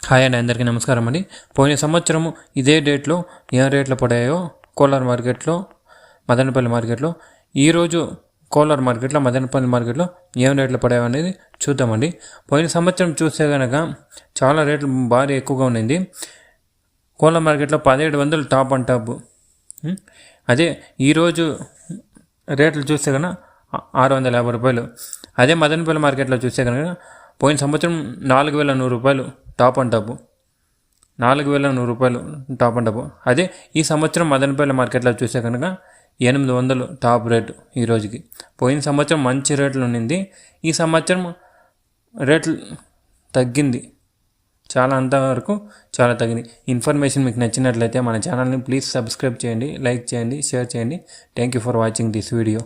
Hi అండి, అందరికీ నమస్కారం అండి. పోయిన సంవత్సరము ఇదే డేట్లో ఏ రేట్లు పడాయో కోలార్ మార్కెట్లో, మదనపల్లి మార్కెట్లో, ఈరోజు కోలార్ మార్కెట్లో, మదనపల్లి మార్కెట్లో ఏం రేట్లు పడాయో అనేది చూద్దామండి. పోయిన సంవత్సరం చూస్తే కనుక చాలా రేట్లు భారీ ఎక్కువగా ఉన్నింది. కోలార్ మార్కెట్లో 1700 టాప్ అండ్ టాప్. అదే ఈరోజు రేట్లు చూస్తే కనుక 650 రూపాయలు. అదే మదనపల్లి మార్కెట్లో చూస్తే కనుక పోయిన సంవత్సరం 4100 రూపాయలు టాప్ అండ్ టాప్. 4100 రూపాయలు టాప్ అండ్ టాప్. అదే ఈ సంవత్సరం మదనపల్లి మార్కెట్లో చూస్తే కనుక 800 టాప్ రేటు ఈ రోజుకి. పోయిన సంవత్సరం మంచి రేట్లు ఉండింది, ఈ సంవత్సరం రేట్లు తగ్గింది. అంతవరకు చాలా తగ్గింది. ఇన్ఫర్మేషన్ మీకు నచ్చినట్లయితే మన ఛానల్ని ప్లీజ్ సబ్స్క్రైబ్ చేయండి, లైక్ చేయండి, షేర్ చేయండి. Thank you for watching this video.